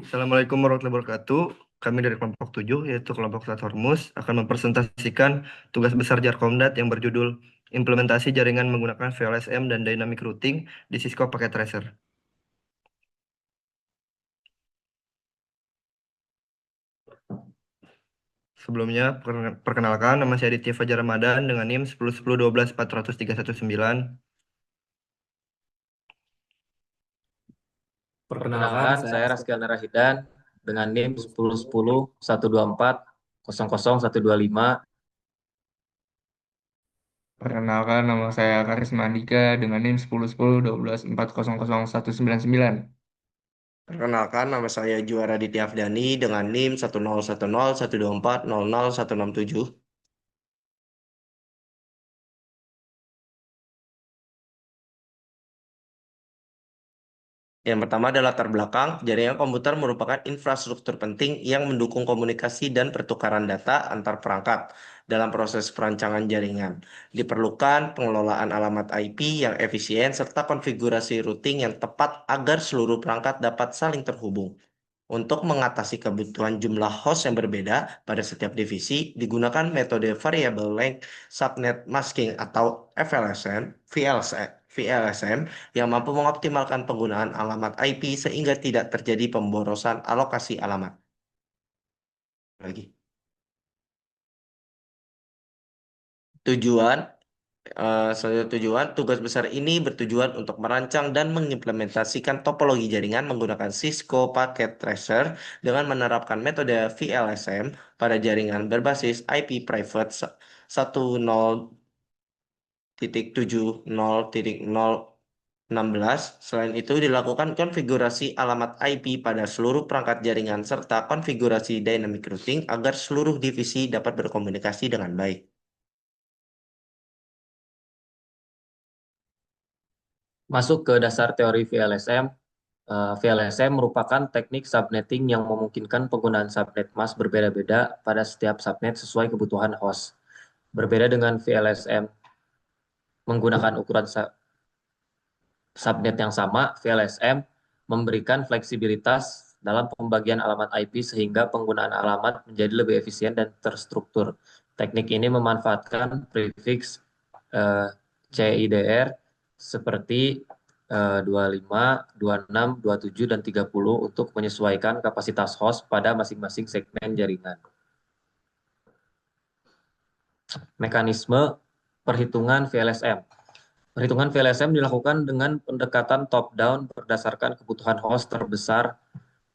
Assalamualaikum warahmatullahi wabarakatuh. Kami dari kelompok 7, yaitu kelompok Zat Hormus, akan mempresentasikan tugas besar Jarkomdat yang berjudul Implementasi Jaringan Menggunakan VLSM dan Dynamic Routing di Cisco Packet Tracer. Sebelumnya, perkenalkan, nama saya Aditya Fajar Ramadan dengan NIM 101012413119. Perkenalkan, saya Raskiel Narahidan dengan NIM 1010124124000125. Perkenalkan, nama saya Karisma Andika dengan NIM 10101214000199. Perkenalkan, nama saya Juara Ditya Afdani dengan NIM 10101224000167. Yang pertama adalah latar belakang. Jaringan komputer merupakan infrastruktur penting yang mendukung komunikasi dan pertukaran data antar perangkat. Dalam proses perancangan jaringan, diperlukan pengelolaan alamat IP yang efisien serta konfigurasi routing yang tepat agar seluruh perangkat dapat saling terhubung. Untuk mengatasi kebutuhan jumlah host yang berbeda pada setiap divisi, digunakan metode Variable Length Subnet Masking atau VLSM yang mampu mengoptimalkan penggunaan alamat IP sehingga tidak terjadi pemborosan alokasi alamat. Lagi. Tujuan tugas besar ini bertujuan untuk merancang dan mengimplementasikan topologi jaringan menggunakan Cisco Packet Tracer dengan menerapkan metode VLSM pada jaringan berbasis IP private 10.70.0.16. Selain itu, dilakukan konfigurasi alamat IP pada seluruh perangkat jaringan serta konfigurasi dynamic routing agar seluruh divisi dapat berkomunikasi dengan baik. Masuk ke dasar teori VLSM. VLSM merupakan teknik subnetting yang memungkinkan penggunaan subnet mask berbeda-beda pada setiap subnet sesuai kebutuhan host. Berbeda dengan VLSM menggunakan ukuran subnet yang sama, VLSM memberikan fleksibilitas dalam pembagian alamat IP sehingga penggunaan alamat menjadi lebih efisien dan terstruktur. Teknik ini memanfaatkan prefix CIDR seperti 25, 26, 27, dan 30 untuk menyesuaikan kapasitas host pada masing-masing segmen jaringan. Mekanisme perhitungan VLSM. Perhitungan VLSM dilakukan dengan pendekatan top-down berdasarkan kebutuhan host terbesar.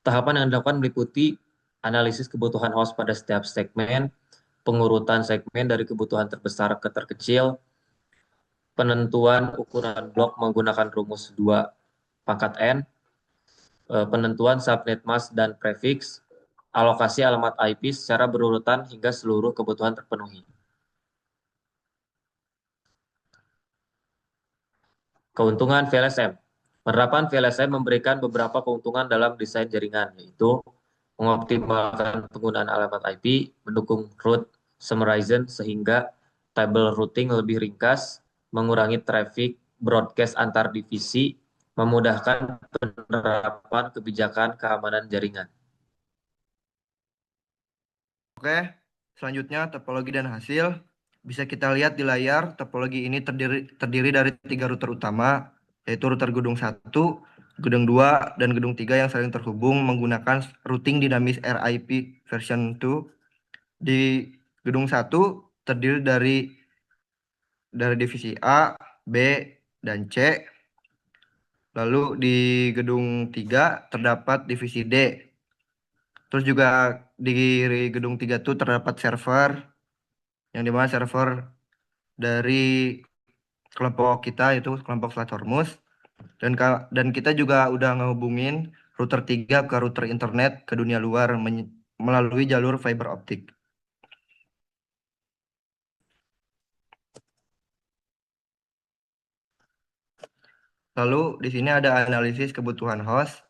Tahapan yang dilakukan meliputi analisis kebutuhan host pada setiap segmen, pengurutan segmen dari kebutuhan terbesar ke terkecil, penentuan ukuran blok menggunakan rumus 2 pangkat N, penentuan subnet mask dan prefix, alokasi alamat IP secara berurutan hingga seluruh kebutuhan terpenuhi. Keuntungan VLSM. Penerapan VLSM memberikan beberapa keuntungan dalam desain jaringan, yaitu mengoptimalkan penggunaan alamat IP, mendukung route summarization sehingga table routing lebih ringkas, mengurangi traffic broadcast antar divisi, memudahkan penerapan kebijakan keamanan jaringan. Oke, selanjutnya topologi dan hasil. Bisa kita lihat di layar, topologi ini terdiri dari 3 router utama, yaitu router gedung 1, gedung 2, dan gedung 3 yang saling terhubung menggunakan routing dinamis RIP version 2. Di gedung 1 terdiri dari divisi A, B, dan C. Lalu di gedung 3 terdapat divisi D. Terus juga di gedung 3 itu terdapat server, yang dimana server dari kelompok kita itu kelompok Selat Hormuz. Dan kita juga udah ngehubungin router 3 ke router internet ke dunia luar melalui jalur fiber optik. Lalu di sini ada analisis kebutuhan host.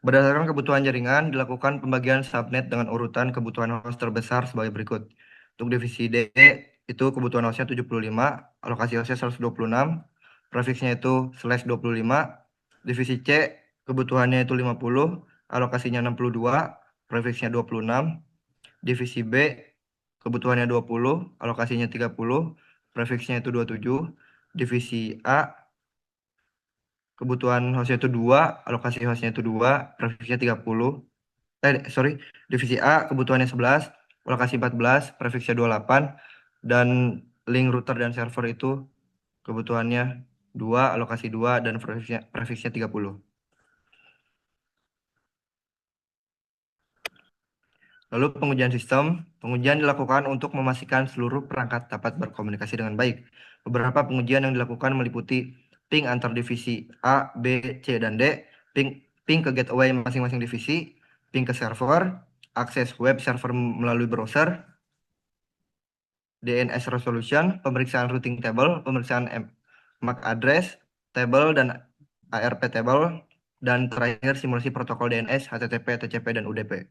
Berdasarkan kebutuhan jaringan, dilakukan pembagian subnet dengan urutan kebutuhan host terbesar sebagai berikut. Untuk divisi D, itu kebutuhan hostnya 75, alokasi hostnya 126, prefixnya itu /25. Divisi C, kebutuhannya itu 50, alokasinya 62, prefiksnya 26. Divisi B, kebutuhannya 20, alokasinya 30, prefiksnya itu 27. Divisi A, kebutuhan hostnya itu 2, alokasi hostnya itu 2, prefiksnya 30. Divisi A, kebutuhannya 11, alokasi 14, prefiksnya 28. Dan link router dan server itu kebutuhannya 2, alokasi 2, dan prefiksnya 30. Lalu pengujian sistem. Pengujian dilakukan untuk memastikan seluruh perangkat dapat berkomunikasi dengan baik. Beberapa pengujian yang dilakukan meliputi ping antar divisi A, B, C, dan D, ping ke gateway masing-masing divisi, ping ke server, akses web server melalui browser, DNS resolution, pemeriksaan routing table, pemeriksaan MAC address, table, dan ARP table, dan terakhir simulasi protokol DNS, HTTP, TCP, dan UDP.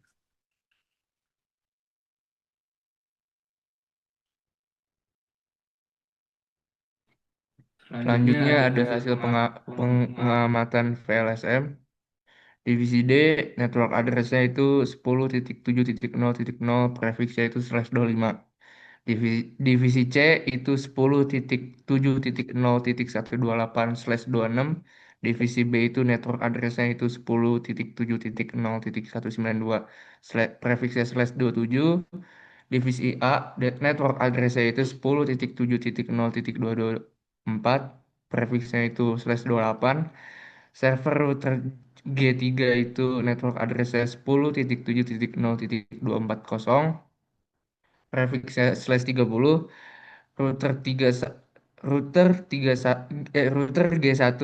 Selanjutnya ada hasil pengamatan VLSM. Divisi D, network address-nya itu 10.7.0.0, prefiksnya itu /25. Divisi C itu 10.7.0.128/26. Divisi B itu network address-nya itu 10.7.0.192, prefiksnya /27. Divisi A, network address-nya itu 10.7.0.224, prefiksnya itu /28. Server router G3 itu network address-nya 10.7.0.240, prefiksnya /30. Router 3 router G1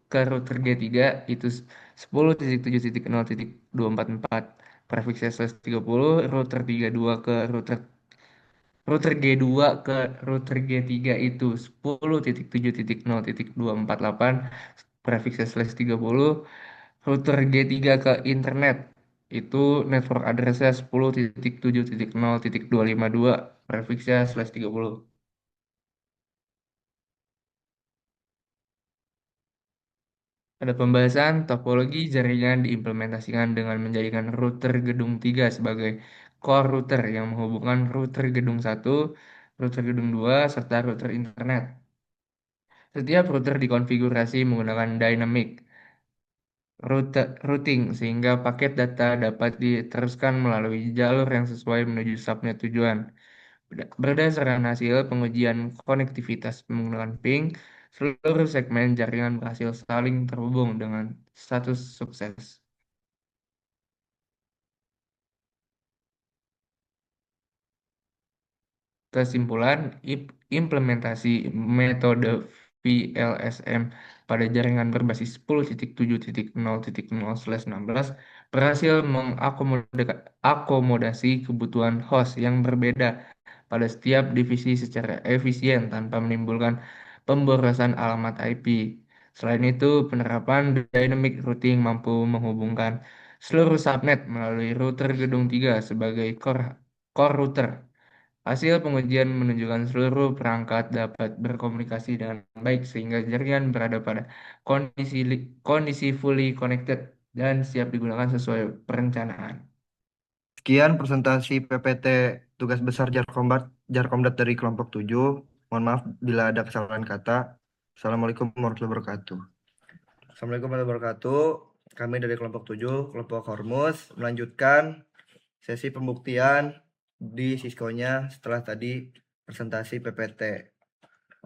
ke router G3 itu 10.7.0.244, prefiksnya /30. Router 32 ke router G2 ke router G3 itu 10.7.0.248, prefiksnya /30. Router G3 ke internet itu network address-nya 10.7.0.252, prefiksnya /30. Ada pembahasan topologi jaringan diimplementasikan dengan menjadikan router gedung 3 sebagai core router yang menghubungkan router gedung 1, router gedung 2, serta router internet. Setiap router dikonfigurasi menggunakan dynamic routing sehingga paket data dapat diteruskan melalui jalur yang sesuai menuju subnet tujuan. Berdasarkan hasil pengujian konektivitas menggunakan ping, seluruh segmen jaringan berhasil saling terhubung dengan status sukses. Kesimpulan, implementasi metode VLSM pada jaringan berbasis 10.7.0.0/16 berhasil mengakomodasi kebutuhan host yang berbeda pada setiap divisi secara efisien tanpa menimbulkan pemborosan alamat IP. Selain itu, penerapan dynamic routing mampu menghubungkan seluruh subnet melalui router gedung 3 sebagai core router. Hasil pengujian menunjukkan seluruh perangkat dapat berkomunikasi dengan baik sehingga jaringan berada pada kondisi fully connected dan siap digunakan sesuai perencanaan. Sekian presentasi PPT tugas besar Jarkomdat dari kelompok 7. Mohon maaf bila ada kesalahan kata. Assalamualaikum warahmatullahi wabarakatuh. Assalamualaikum warahmatullahi wabarakatuh. Kami dari kelompok 7, kelompok Hormus, melanjutkan sesi pembuktian di Cisco-nya setelah tadi presentasi PPT.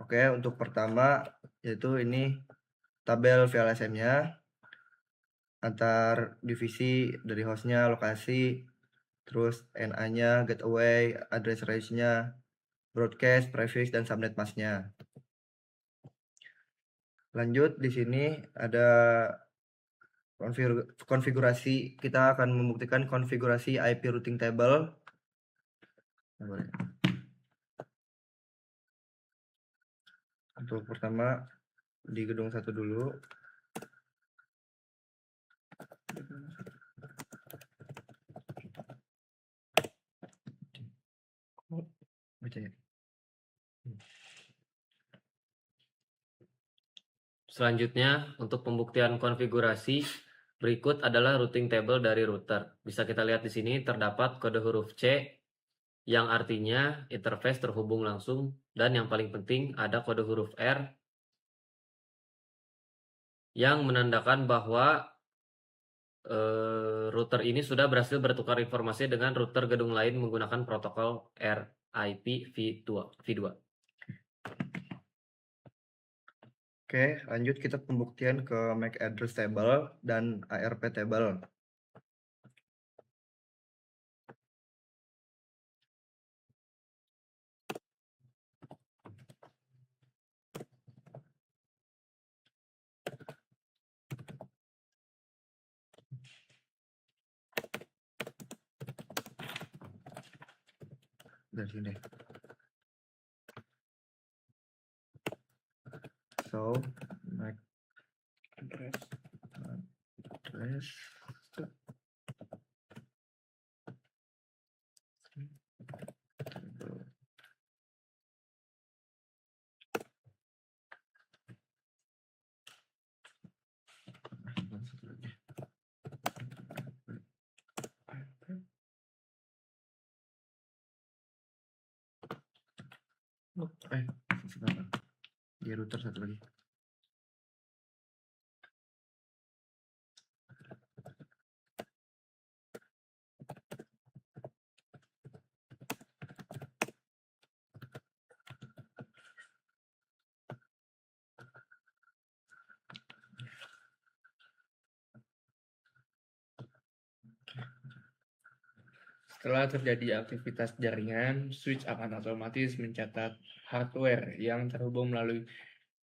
Oke, untuk pertama yaitu ini tabel VLSM-nya antar divisi dari hostnya, lokasi, terus NA-nya, gateway, address range-nya, broadcast, prefix, dan subnet mask-nya. Lanjut di sini ada konfigurasi. Kita akan membuktikan konfigurasi IP routing table. Untuk pertama di gedung 1 dulu. Baca ya. Selanjutnya, untuk pembuktian konfigurasi Berikut adalah routing table dari router. Bisa kita lihat di sini terdapat kode huruf C yang artinya interface terhubung langsung, dan yang paling penting ada kode huruf R yang menandakan bahwa router ini sudah berhasil bertukar informasi dengan router gedung lain menggunakan protokol RIP v2. Oke, lanjut kita pembuktian ke MAC address table dan ARP table. Dari sini. So, MAC address table. Satu lagi. Sebentar. Di router satu lagi. Setelah terjadi aktivitas jaringan, switch akan otomatis mencatat hardware yang terhubung melalui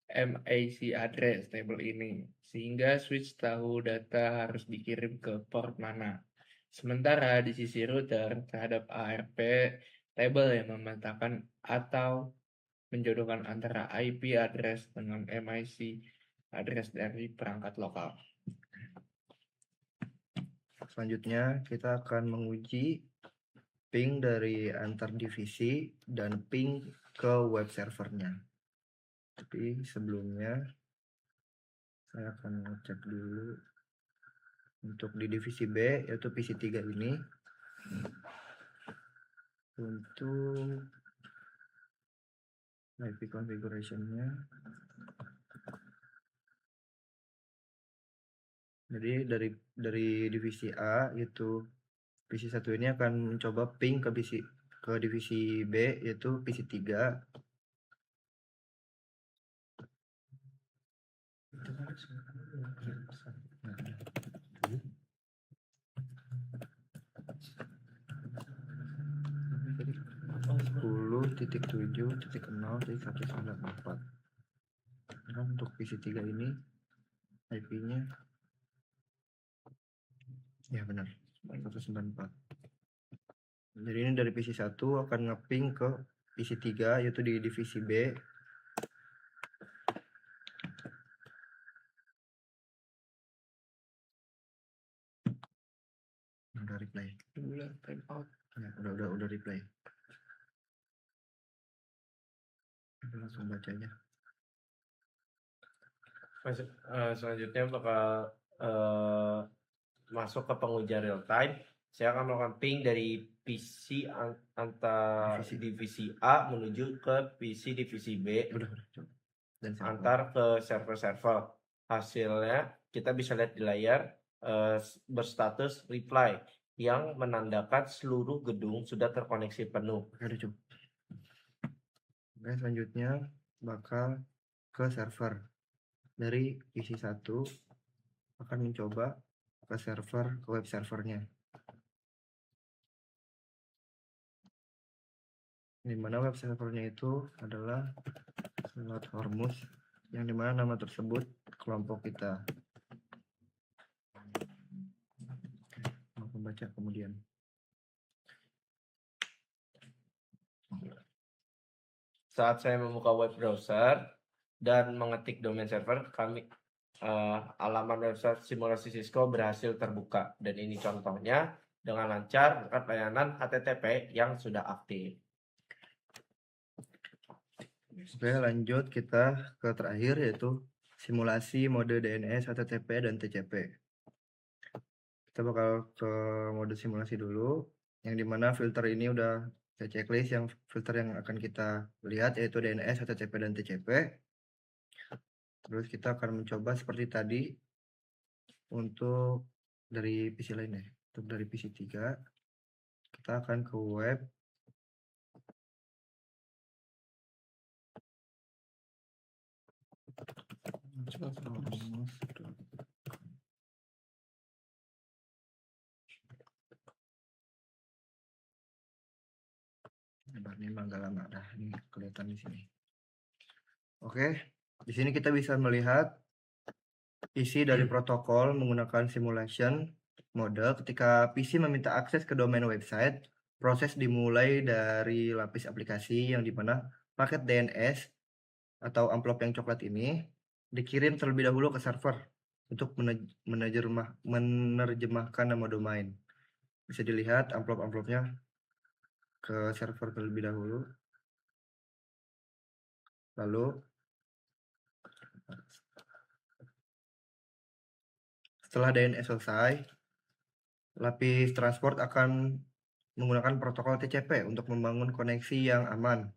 MAC address table ini, sehingga switch tahu data harus dikirim ke port mana. Sementara di sisi router terhadap ARP table yang memetakan atau menjodohkan antara IP address dengan MAC address dari perangkat lokal. Selanjutnya kita akan menguji ping dari antar divisi dan ping ke web servernya. Tapi sebelumnya saya akan ngecek dulu untuk di divisi B, yaitu PC3 ini. Untuk IP configuration-nya, jadi dari divisi A, yaitu PC1 ini akan mencoba ping ke divisi B, yaitu PC3. Titik 10.0.194. Nah, untuk PC3 ini IP-nya ya benar 194. Jadi ini dari PC1 akan ngeping ke PC3, yaitu di divisi B. Udah replay. Time out. Ya, udah replay. Langsung baca aja. Selanjutnya bakal masuk ke pengujian real time. Saya akan melakukan ping dari PC antar divisi A menuju ke PC divisi B. Udah coba. Dan Antar ke server-server. Hasilnya kita bisa lihat di layar berstatus reply yang menandakan seluruh gedung sudah terkoneksi penuh. Oke, coba. Oke, selanjutnya bakal ke server. Dari PC1 akan mencoba ke server, ke web servernya. Di mana web servernya itu adalah slot Hormuz, yang dimana nama tersebut kelompok kita. Mau membaca kemudian. Saat saya membuka web browser dan mengetik domain server, halaman website simulasi Cisco berhasil terbuka. Dan ini contohnya dengan lancar berkat layanan HTTP yang sudah aktif. Oke, lanjut kita ke terakhir, yaitu simulasi mode DNS, HTTP, dan TCP. Kita bakal ke mode simulasi dulu, yang dimana filter ini udah saya checklist yang filter yang akan kita lihat yaitu DNS, HTTP, dan TCP. Terus kita akan mencoba seperti tadi untuk dari PC lain ya. Untuk dari PC 3, kita akan ke web. Ini nggak lama dah, ini kelihatan di sini. Oke, di sini kita bisa melihat isi dari protokol menggunakan simulation model. Ketika PC meminta akses ke domain website, proses dimulai dari lapis aplikasi yang dimana paket DNS atau amplop yang coklat ini dikirim terlebih dahulu ke server untuk menerjemahkan nama domain. Bisa dilihat amplop-amplopnya ke server terlebih dahulu. Lalu setelah DNS selesai, lapis transport akan menggunakan protokol TCP untuk membangun koneksi yang aman.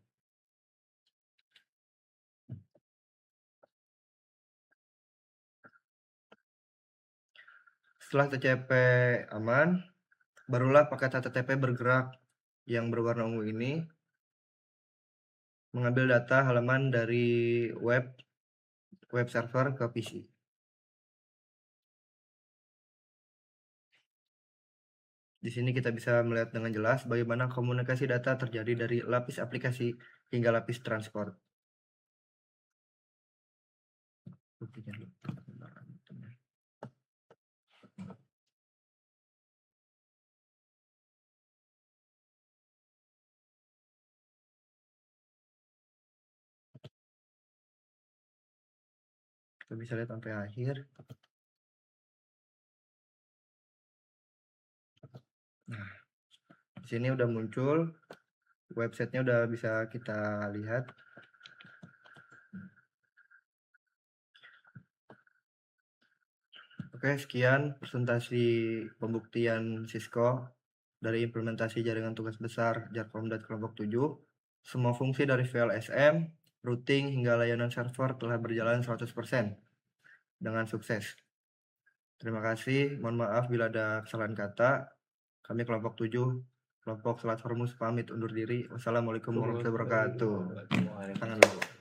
Setelah TCP aman, barulah paket HTTP bergerak yang berwarna ungu ini mengambil data halaman dari web server ke PC. Di sini kita bisa melihat dengan jelas bagaimana komunikasi data terjadi dari lapis aplikasi hingga lapis transport. Kita bisa lihat sampai akhir. Nah, di sini udah muncul, websitenya udah bisa kita lihat. Oke, sekian presentasi pembuktian Cisco dari implementasi jaringan tugas besar Jarkom kelompok 7. Semua fungsi dari VLSM, routing hingga layanan server telah berjalan 100% dengan sukses. Terima kasih, mohon maaf bila ada kesalahan kata. Kami kelompok 7, kelompok Selat Hormuz pamit undur diri. Wassalamualaikum warahmatullahi wabarakatuh. Tangan dulu.